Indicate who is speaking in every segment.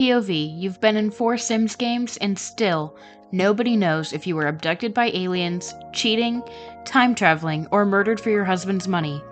Speaker 1: POV, you've been in 4 Sims games and still, nobody knows if you were abducted by aliens, cheating, time traveling, or murdered for your husband's money.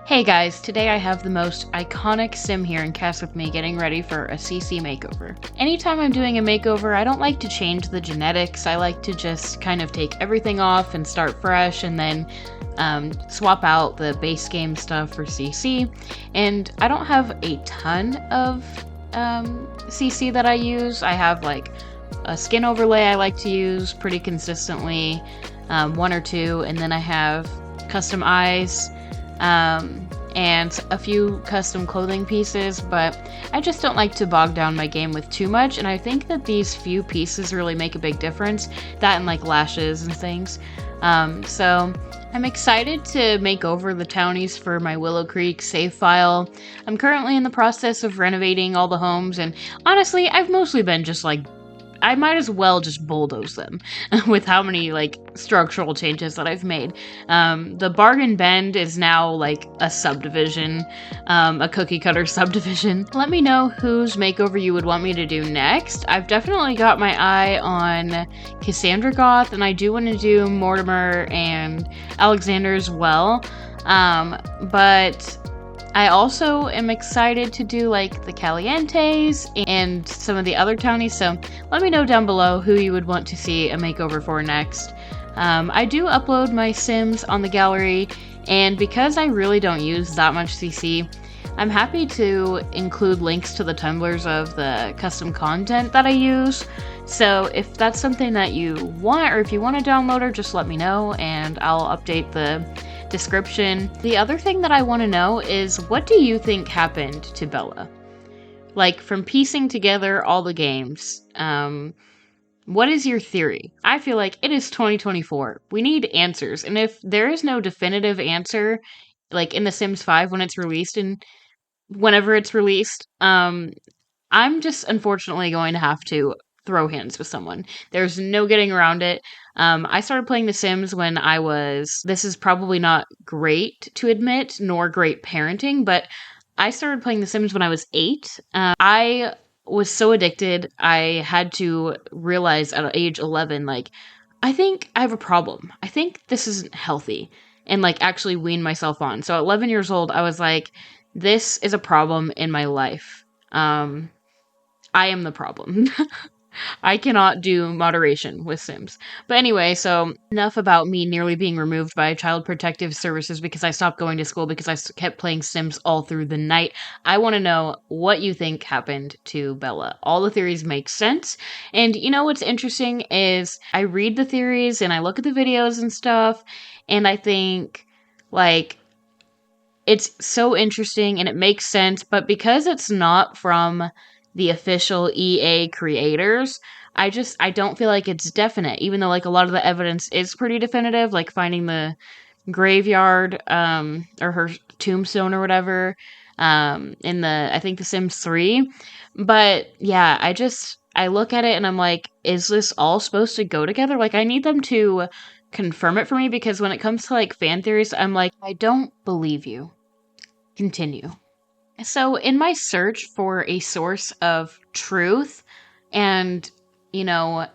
Speaker 1: Hey guys, today I have the most iconic Sim here in CAS with me getting ready for a CC makeover. Anytime I'm doing a makeover, I don't like to change the genetics. I like to just kind of take everything off and start fresh and then swap out the base game stuff for CC. And I don't have a ton of CC that I use. I have like a skin overlay I like to use pretty consistently, 1 or 2, and then I have custom eyes, and a few custom clothing pieces, but I just don't like to bog down my game with too much, and I think that these few pieces really make a big difference, that and like lashes and things. So I'm excited to make over the townies for my Willow Creek save file. I'm currently in the process of renovating all the homes, and honestly, I've mostly been just like, I might as well just bulldoze them with how many like structural changes that I've made. The Bargain Bend is now like a subdivision, a cookie cutter subdivision. Let me know whose makeover you would want me to do next. I've definitely got my eye on Cassandra Goth, and I do want to do Mortimer and Alexander as well. But I also am excited to do like the Calientes and some of the other townies, so let me know down below who you would want to see a makeover for next. I do upload my Sims on the gallery, and because I really don't use that much CC, I'm happy to include links to the Tumblrs of the custom content that I use. So if that's something that you want, or if you want to download her, just let me know and I'll update the description. The other thing that I want to know is, what do you think happened to Bella? Like, from piecing together all the games, what is your theory? I feel like it is 2024. We need answers, and if there is no definitive answer, like in The Sims 5 when it's released and whenever it's released, I'm just unfortunately going to have to throw hands with someone. There's no getting around it. I started playing The Sims when this is probably not great to admit, nor great parenting, but I started playing The Sims when I was 8. I was so addicted, I had to realize at age 11, like, I think I have a problem. I think this isn't healthy, and like actually wean myself on. So at 11 years old, I was like, this is a problem in my life. I am the problem. I cannot do moderation with Sims. But anyway, so enough about me nearly being removed by Child Protective Services because I stopped going to school because I kept playing Sims all through the night. I want to know what you think happened to Bella. All the theories make sense. And you know what's interesting is I read the theories and I look at the videos and stuff, and I think, like, it's so interesting and it makes sense, but because it's not from the official EA creators, I don't feel like it's definite, even though like a lot of the evidence is pretty definitive, like finding the graveyard, or her tombstone or whatever, in I think The Sims 3. But yeah, I look at it and I'm like, is this all supposed to go together? Like, I need them to confirm it for me, because when it comes to like fan theories, I'm like, I don't believe you. Continue. So in my search for a source of truth and, you know,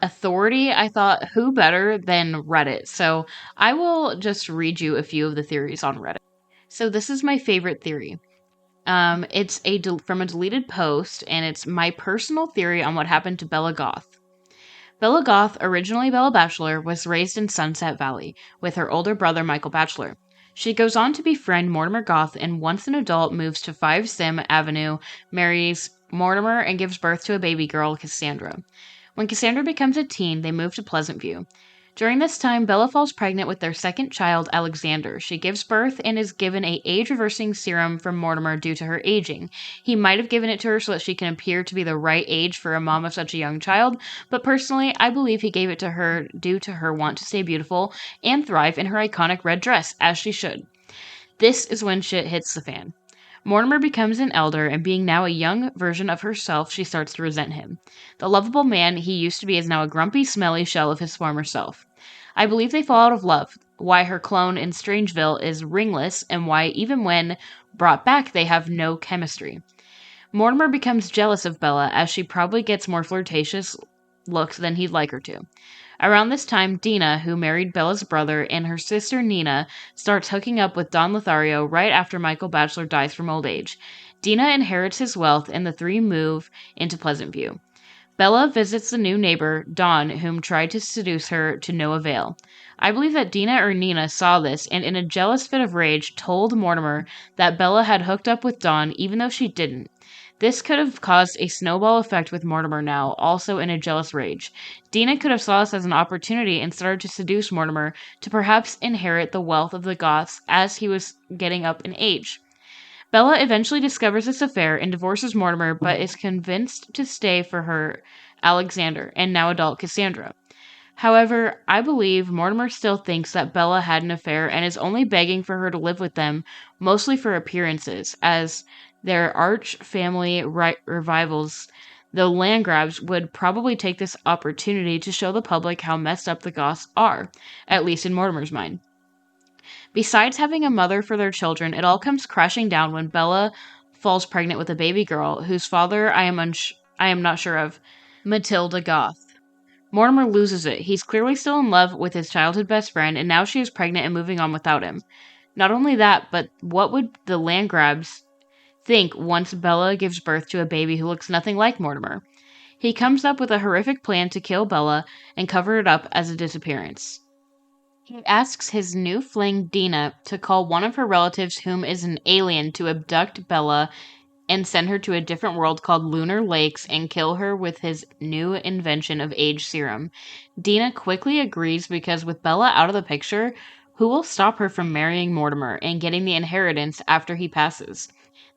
Speaker 1: authority, I thought, who better than Reddit? So I will just read you a few of the theories on Reddit. So this is my favorite theory. It's from a deleted post, and it's my personal theory on what happened to Bella Goth. Bella Goth, originally Bella Bachelor, was raised in Sunset Valley with her older brother Michael Bachelor. She goes on to befriend Mortimer Goth, and once an adult moves to 5 Sim Avenue, marries Mortimer, and gives birth to a baby girl, Cassandra. When Cassandra becomes a teen, they move to Pleasant View. During this time, Bella falls pregnant with their second child, Alexander. She gives birth and is given a age-reversing serum from Mortimer due to her aging. He might have given it to her so that she can appear to be the right age for a mom of such a young child, but personally, I believe he gave it to her due to her want to stay beautiful and thrive in her iconic red dress, as she should. This is when shit hits the fan. Mortimer becomes an elder, and being now a young version of herself, she starts to resent him. The lovable man he used to be is now a grumpy, smelly shell of his former self. I believe they fall out of love, why her clone in Strangeville is ringless, and why even when brought back they have no chemistry. Mortimer becomes jealous of Bella as she probably gets more flirtatious looks than he'd like her to. Around this time, Dina, who married Bella's brother, and her sister Nina starts hooking up with Don Lothario right after Michael Bachelor dies from old age. Dina inherits his wealth, and the three move into Pleasant View. Bella visits the new neighbor, Dawn, whom tried to seduce her to no avail. I believe that Dina or Nina saw this and, in a jealous fit of rage, told Mortimer that Bella had hooked up with Dawn even though she didn't. This could have caused a snowball effect with Mortimer now, also in a jealous rage. Dina could have saw this as an opportunity and started to seduce Mortimer to perhaps inherit the wealth of the Goths as he was getting up in age. Bella eventually discovers this affair and divorces Mortimer, but is convinced to stay for her Alexander and now adult Cassandra. However, I believe Mortimer still thinks that Bella had an affair and is only begging for her to live with them, mostly for appearances, as their arch family revivals. The Landgrabs would probably take this opportunity to show the public how messed up the Goths are, at least in Mortimer's mind. Besides having a mother for their children, it all comes crashing down when Bella falls pregnant with a baby girl whose father I am not sure of, Matilda Goth. Mortimer loses it. He's clearly still in love with his childhood best friend, and now she is pregnant and moving on without him. Not only that, but what would the Landgrabs think once Bella gives birth to a baby who looks nothing like Mortimer? He comes up with a horrific plan to kill Bella and cover it up as a disappearance. He asks his new fling Dina to call one of her relatives whom is an alien to abduct Bella and send her to a different world called Lunar Lakes and kill her with his new invention of age serum. Dina quickly agrees because with Bella out of the picture, who will stop her from marrying Mortimer and getting the inheritance after he passes?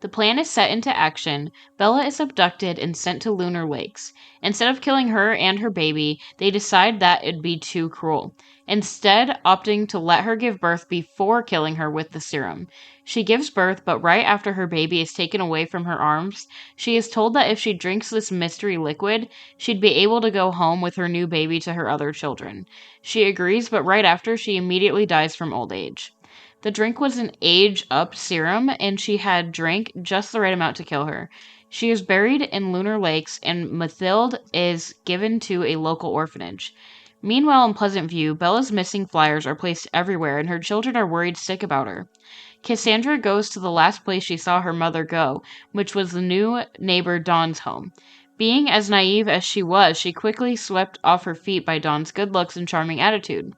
Speaker 1: The plan is set into action. Bella is abducted and sent to Lunar Lakes. Instead of killing her and her baby, they decide that it'd be too cruel, instead opting to let her give birth before killing her with the serum. She gives birth, but right after her baby is taken away from her arms, she is told that if she drinks this mystery liquid, she'd be able to go home with her new baby to her other children. She agrees, but right after, she immediately dies from old age. The drink was an age-up serum, and she had drank just the right amount to kill her. She is buried in Lunar Lakes, and Mathilde is given to a local orphanage. Meanwhile, in Pleasant View, Bella's missing flyers are placed everywhere, and her children are worried sick about her. Cassandra goes to the last place she saw her mother go, which was the new neighbor Dawn's home. Being as naive as she was, she quickly swept off her feet by Dawn's good looks and charming attitude.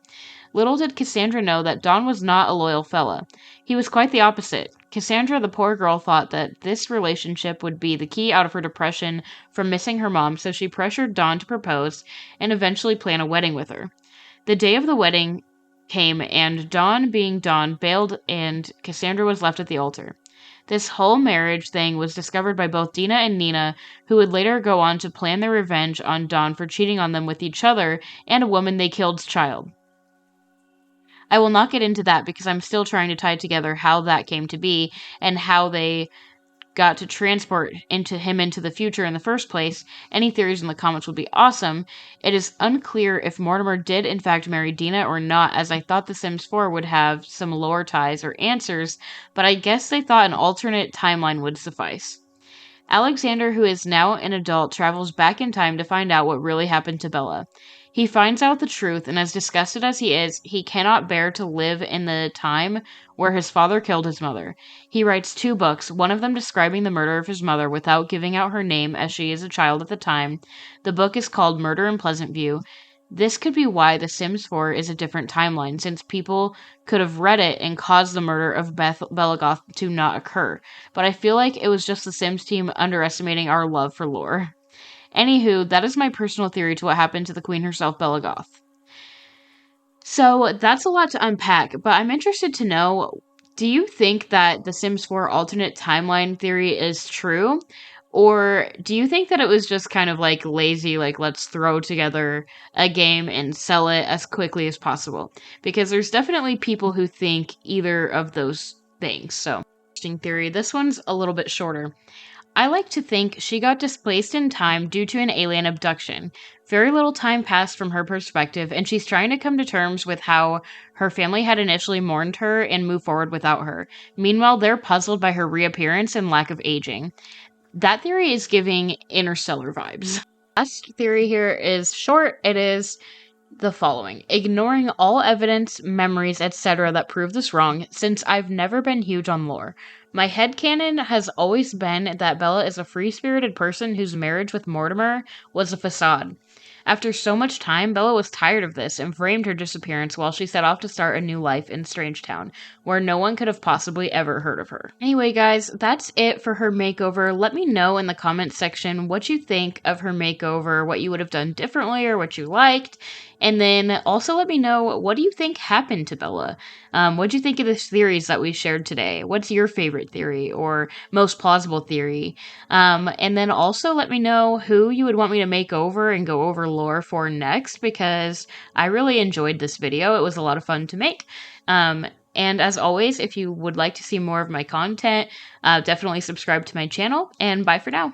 Speaker 1: Little did Cassandra know that Dawn was not a loyal fella. He was quite the opposite. Cassandra, the poor girl, thought that this relationship would be the key out of her depression from missing her mom, so she pressured Dawn to propose and eventually plan a wedding with her. The day of the wedding came, and Dawn, being Dawn, bailed, and Cassandra was left at the altar. This whole marriage thing was discovered by both Dina and Nina, who would later go on to plan their revenge on Dawn for cheating on them with each other and a woman they killed's child. I will not get into that because I'm still trying to tie together how that came to be and how they got to transport him into the future in the first place. Any theories in the comments would be awesome. It is unclear if Mortimer did in fact marry Dina or not, as I thought The Sims 4 would have some lore ties or answers, but I guess they thought an alternate timeline would suffice. Alexander, who is now an adult, travels back in time to find out what really happened to Bella. He finds out the truth, and as disgusted as he is, he cannot bear to live in the time where his father killed his mother. He writes 2 books, one of them describing the murder of his mother without giving out her name as she is a child at the time. The book is called Murder in Pleasant View. This could be why The Sims 4 is a different timeline, since people could have read it and caused the murder of Bella Goth to not occur. But I feel like it was just The Sims team underestimating our love for lore. Anywho, that is my personal theory to what happened to the queen herself, Bella Goth. So that's a lot to unpack, but I'm interested to know, do you think that the Sims 4 alternate timeline theory is true? Or do you think that it was just kind of like lazy, like let's throw together a game and sell it as quickly as possible? Because there's definitely people who think either of those things. So, interesting theory. This one's a little bit shorter. I like to think she got displaced in time due to an alien abduction. Very little time passed from her perspective, and she's trying to come to terms with how her family had initially mourned her and move forward without her. Meanwhile, they're puzzled by her reappearance and lack of aging. That theory is giving Interstellar vibes. Last theory here is short. It is the following: ignoring all evidence, memories, etc. that prove this wrong, since I've never been huge on lore. My headcanon has always been that Bella is a free-spirited person whose marriage with Mortimer was a facade. After so much time, Bella was tired of this and framed her disappearance while she set off to start a new life in Strangetown, where no one could have possibly ever heard of her. Anyway, guys, that's it for her makeover. Let me know in the comments section what you think of her makeover, what you would have done differently or what you liked. And then also let me know, what do you think happened to Bella? What do you think of the theories that we shared today? What's your favorite theory or most plausible theory? And then also let me know who you would want me to make over and go over lore for next, because I really enjoyed this video. It was a lot of fun to make. And as always, if you would like to see more of my content, definitely subscribe to my channel, and bye for now.